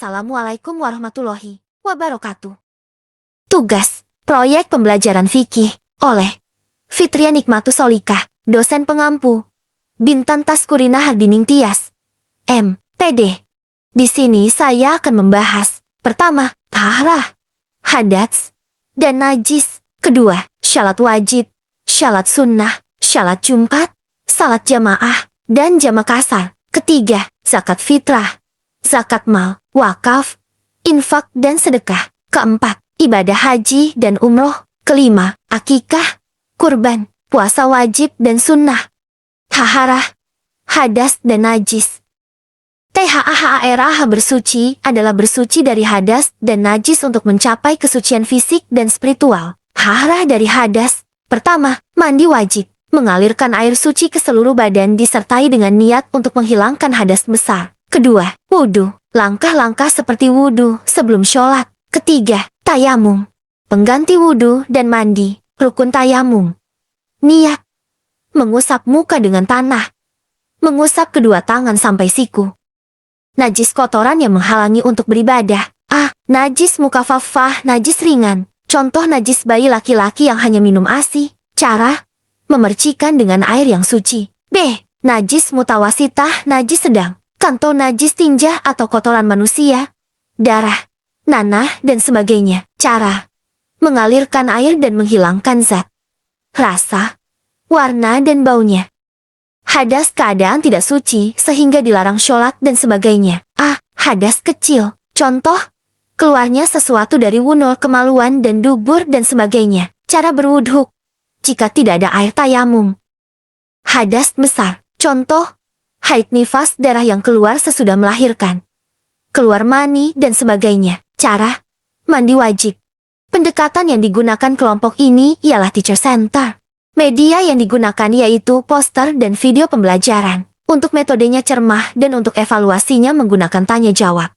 Assalamualaikum warahmatullahi wabarakatuh. Tugas Proyek Pembelajaran Fikih oleh Fitria Nikmatus Solikah, dosen pengampu, Bintan Taskurina Hardining Tias, M.Pd. Di sini saya akan membahas pertama, taharah, hadats, dan najis. Kedua, syalat wajib, syalat sunnah, syalat Jumat, salat jamaah, dan jamak kasar. Ketiga, zakat fitrah, zakat mal, wakaf, infak dan sedekah. Keempat, ibadah haji dan umroh. Kelima, akikah, kurban, puasa wajib dan sunnah, taharah, hadas dan najis. THAHARAH bersuci adalah bersuci dari hadas dan najis untuk mencapai kesucian fisik dan spiritual. Taharah dari hadas. Pertama, mandi wajib. Mengalirkan air suci ke seluruh badan disertai dengan niat untuk menghilangkan hadas besar. Kedua, wudhu. Langkah-langkah seperti wudhu sebelum sholat. Ketiga, tayamum. Pengganti wudhu dan mandi. Rukun tayamum. Niat. Mengusap muka dengan tanah. Mengusap kedua tangan sampai siku. Najis kotoran yang menghalangi untuk beribadah. A. Najis mukaffafah, najis ringan. Contoh najis bayi laki-laki yang hanya minum ASI. Cara: memercikan dengan air yang suci. B. Najis mutawasitah, najis sedang. Contoh najis tinja atau kotoran manusia, darah, nanah, dan sebagainya. Cara: mengalirkan air dan menghilangkan zat, rasa, warna, dan baunya. Hadas keadaan tidak suci sehingga dilarang sholat dan sebagainya. A. Hadas kecil. Contoh: keluarnya sesuatu dari wunul, kemaluan, dan dubur, dan sebagainya. Cara berwudhu jika tidak ada air tayamum. Hadas besar. Contoh: haid nifas, darah yang keluar sesudah melahirkan, keluar mani, dan sebagainya. Cara: mandi wajib. Pendekatan yang digunakan kelompok ini ialah teacher center. Media yang digunakan yaitu poster dan video pembelajaran. Untuk metodenya cermah dan untuk evaluasinya menggunakan tanya jawab.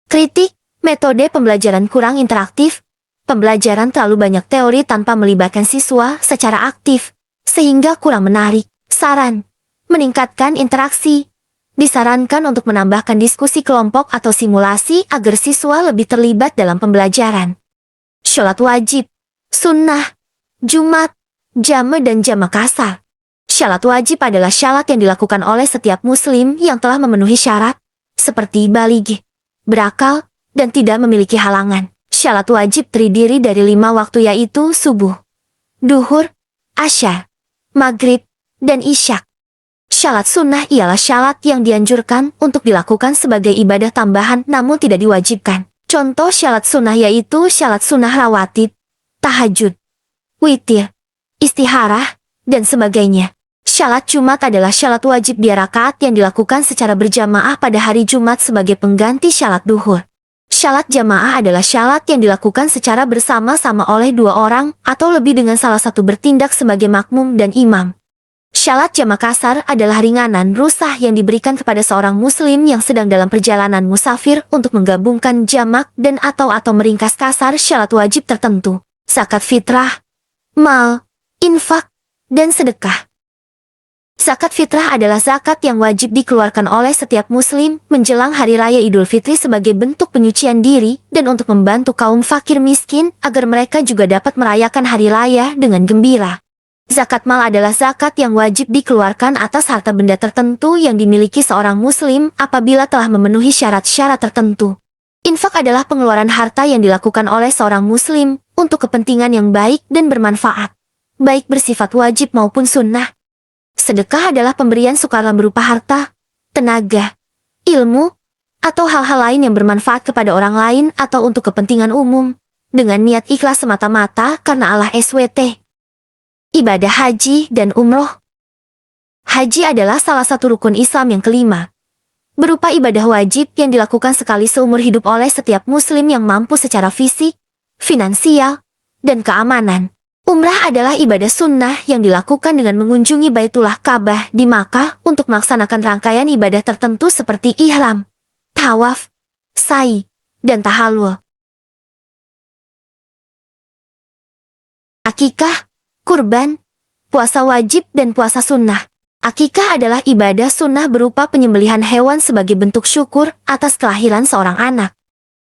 Kritik: metode pembelajaran kurang interaktif. Pembelajaran terlalu banyak teori tanpa melibatkan siswa secara aktif, sehingga kurang menarik. Saran: meningkatkan interaksi. Disarankan untuk menambahkan diskusi kelompok atau simulasi agar siswa lebih terlibat dalam pembelajaran. Sholat wajib, sunnah, Jumat, jama dan jamak kasar. Syalat wajib adalah syalat yang dilakukan oleh setiap muslim yang telah memenuhi syarat, seperti baligh, berakal, dan tidak memiliki halangan. Syalat wajib terdiri dari 5 waktu yaitu subuh, duhur, asya, maghrib, dan isyak. Syalat sunnah ialah syalat yang dianjurkan untuk dilakukan sebagai ibadah tambahan namun tidak diwajibkan. Contoh syalat sunnah yaitu syalat sunnah rawatib, tahajud, witir, istiharah, dan sebagainya. Syalat Jumat adalah syalat wajib 2 rakaat yang dilakukan secara berjamaah pada hari Jumat sebagai pengganti syalat duhur. Syalat jamaah adalah syalat yang dilakukan secara bersama-sama oleh 2 orang atau lebih dengan salah satu bertindak sebagai makmum dan imam. Syalat jamak kasar adalah ringanan rukhsah yang diberikan kepada seorang muslim yang sedang dalam perjalanan musafir untuk menggabungkan jamak dan atau meringkas kasar syalat wajib tertentu. Zakat fitrah, mal, infak, dan sedekah. Zakat fitrah adalah zakat yang wajib dikeluarkan oleh setiap muslim menjelang Hari Raya Idul Fitri sebagai bentuk penyucian diri dan untuk membantu kaum fakir miskin agar mereka juga dapat merayakan Hari Raya dengan gembira. Zakat mal adalah zakat yang wajib dikeluarkan atas harta benda tertentu yang dimiliki seorang muslim apabila telah memenuhi syarat-syarat tertentu. Infak adalah pengeluaran harta yang dilakukan oleh seorang muslim untuk kepentingan yang baik dan bermanfaat, baik bersifat wajib maupun sunnah. Sedekah adalah pemberian sukarela berupa harta, tenaga, ilmu, atau hal-hal lain yang bermanfaat kepada orang lain atau untuk kepentingan umum, dengan niat ikhlas semata-mata karena Allah SWT. Ibadah haji dan umroh. Haji adalah salah satu rukun Islam yang kelima, berupa ibadah wajib yang dilakukan sekali seumur hidup oleh setiap muslim yang mampu secara fisik, finansial, dan keamanan. Umrah adalah ibadah sunnah yang dilakukan dengan mengunjungi Baitullah Ka'bah di Makkah untuk melaksanakan rangkaian ibadah tertentu seperti ihram, tawaf, sa'i, dan tahallul. Akikah, kurban, puasa wajib, dan puasa sunnah. Akikah adalah ibadah sunnah berupa penyembelihan hewan sebagai bentuk syukur atas kelahiran seorang anak.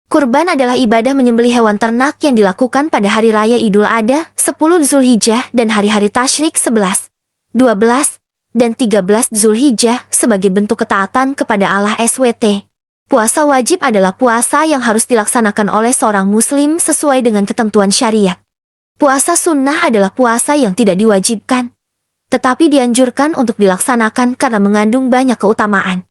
Kurban adalah ibadah menyembelih hewan ternak yang dilakukan pada hari raya Idul Adha, 10 Zulhijjah dan hari-hari tasyrik 11, 12, dan 13 Zulhijjah sebagai bentuk ketaatan kepada Allah SWT. Puasa wajib adalah puasa yang harus dilaksanakan oleh seorang muslim sesuai dengan ketentuan syariat. Puasa sunnah adalah puasa yang tidak diwajibkan, tetapi dianjurkan untuk dilaksanakan karena mengandung banyak keutamaan.